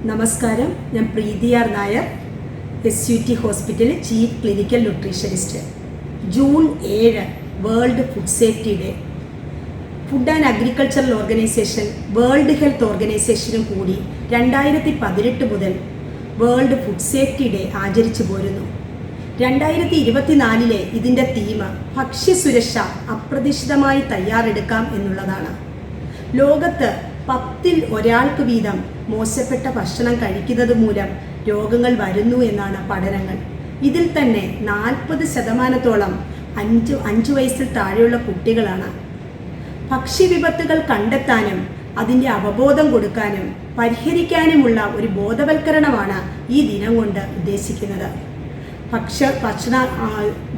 നമസ്കാരം, ഞാൻ Preethi R Nair, SUT hospital chief clinical nutritionist. June 7 world food safety day. Food and agricultural organisation world health ഓർഗനൈസേഷനും കൂടി 2018 മുതൽ world food safety day ആചരിച്ചു പോരുന്നു. 2024 ഇതിൻ്റെ തീം ഭക്ഷ്യസുരക്ഷ അപ്രതീക്ഷിതമായി തയ്യാറെടുക്കാം എന്നുള്ളതാണ്. ലോകത്ത് 10ൽ ഒരാൾക്ക് വീതം മോശപ്പെട്ട ഭക്ഷണം കഴിക്കുന്നത് മൂലം രോഗങ്ങൾ വരുന്നു എന്നാണ് പഠനങ്ങൾ. ഇതിൽ തന്നെ 40% 5 വയസ്സിൽ താഴെയുള്ള കുട്ടികളാണ്. ഭക്ഷ്യവിപത്തുകൾ കണ്ടെത്താനും അതിൻ്റെ അവബോധം കൊടുക്കാനും പരിഹരിക്കാനുമുള്ള ഒരു ബോധവൽക്കരണമാണ് ഈ ദിനം കൊണ്ട് ഉദ്ദേശിക്കുന്നത്.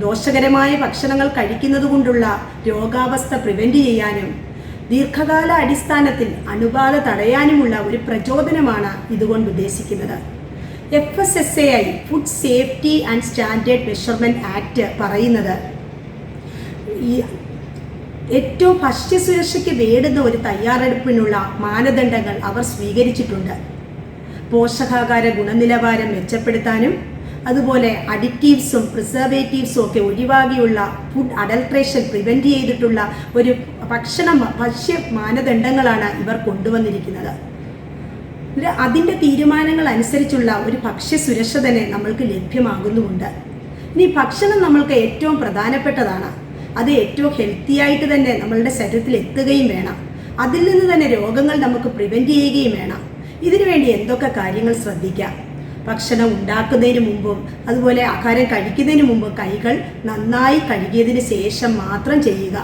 ദോഷകരമായ ഭക്ഷണങ്ങൾ കഴിക്കുന്നത് കൊണ്ടുള്ള രോഗാവസ്ഥ പ്രിവെൻറ്റ് ചെയ്യാനും ദീർഘകാല അടിസ്ഥാനത്തിൽ അണുബാധ തടയാനുമുള്ള ഒരു പ്രചോദനമാണ് ഇതുകൊണ്ട് ഉദ്ദേശിക്കുന്നത്. FSSAI food safety and standard measurement act പറയുന്നത് ഈ ഏറ്റവും ഭക്ഷ്യസുരക്ഷയ്ക്ക് വേണ്ടുന്ന ഒരു തയ്യാറെടുപ്പിനുള്ള മാനദണ്ഡങ്ങൾ അവർ സ്വീകരിച്ചിട്ടുണ്ട്. പോഷകാഹാര ഗുണനിലവാരം മെച്ചപ്പെടുത്താനും അതുപോലെ അഡിറ്റീവ്സും പ്രിസർവേറ്റീവ്സും ഒക്കെ ഒഴിവാക്കിയുള്ള ഫുഡ് അഡൾട്രേഷൻ പ്രിവെൻറ്റ് ചെയ്തിട്ടുള്ള ഒരു ഭക്ഷ്യ മാനദണ്ഡങ്ങളാണ് ഇവർ കൊണ്ടുവന്നിരിക്കുന്നത്. അതിൻ്റെ തീരുമാനങ്ങൾ അനുസരിച്ചുള്ള ഒരു ഭക്ഷ്യസുരക്ഷ തന്നെ നമ്മൾക്ക് ലഭ്യമാകുന്നുമുണ്ട്. ഇനി ഭക്ഷണം നമ്മൾക്ക് ഏറ്റവും പ്രധാനപ്പെട്ടതാണ്. അത് ഏറ്റവും ഹെൽത്തി ആയിട്ട് തന്നെ നമ്മളുടെ ശരീരത്തിൽ എത്തുകയും വേണം. അതിൽ നിന്ന് തന്നെ രോഗങ്ങൾ നമുക്ക് പ്രിവെൻറ്റ് ചെയ്യുകയും വേണം. ഇതിനു വേണ്ടി എന്തൊക്കെ കാര്യങ്ങൾ ശ്രദ്ധിക്കാം? ഭക്ഷണം ഉണ്ടാക്കുന്നതിന് മുമ്പും അതുപോലെ ആഹാരം കഴിക്കുന്നതിന് മുമ്പും കൈകൾ നന്നായി കഴുകിയതിന് ശേഷം മാത്രം ചെയ്യുക.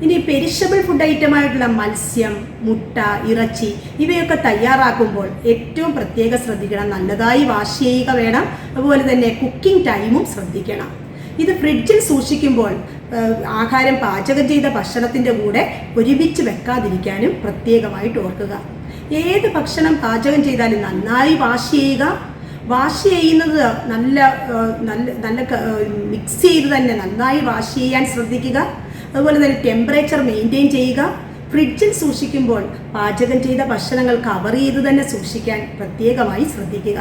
ഇനി പെരിഷബിൾ ഫുഡ് ഐറ്റമായിട്ടുള്ള മത്സ്യം, മുട്ട, ഇറച്ചി ഇവയൊക്കെ തയ്യാറാക്കുമ്പോൾ ഏറ്റവും പ്രത്യേകം ശ്രദ്ധിക്കണം. നല്ലതായി വാഷ് ചെയ്യുക വേണം. അതുപോലെ തന്നെ കുക്കിംഗ് ടൈമും ശ്രദ്ധിക്കണം. ഇത് ഫ്രിഡ്ജിൽ സൂക്ഷിക്കുമ്പോൾ ആഹാരം പാചകം ചെയ്ത ഭക്ഷണത്തിൻ്റെ കൂടെ ഒരുമിച്ച് വെക്കാതിരിക്കാനും പ്രത്യേകമായിട്ട് ഓർക്കുക. ഏത് ഭക്ഷണം പാചകം ചെയ്താലും നന്നായി വാഷ് ചെയ്യുക. വാഷ് ചെയ്യുന്നത് നല്ല മിക്സ് ചെയ്ത് തന്നെ നന്നായി വാഷ് ചെയ്യാൻ ശ്രദ്ധിക്കുക. അതുപോലെ തന്നെ ടെമ്പറേച്ചർ മെയിൻറ്റെയിൻ ചെയ്യുക. ഫ്രിഡ്ജിൽ സൂക്ഷിക്കുമ്പോൾ പാചകം ചെയ്ത ഭക്ഷണങ്ങൾ കവർ ചെയ്ത് തന്നെ സൂക്ഷിക്കാൻ പ്രത്യേകമായി ശ്രദ്ധിക്കുക.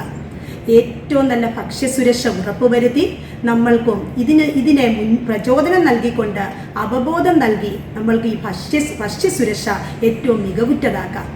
ഏറ്റവും നല്ല ഭക്ഷ്യസുരക്ഷ ഉറപ്പുവരുത്തി നമ്മൾക്കും ഇതിനെ പ്രചോദനം നൽകിക്കൊണ്ട് അവബോധം നൽകി നമ്മൾക്ക് ഈ ഭക്ഷ്യസുരക്ഷ ഏറ്റവും മികവുറ്റതാക്കാം.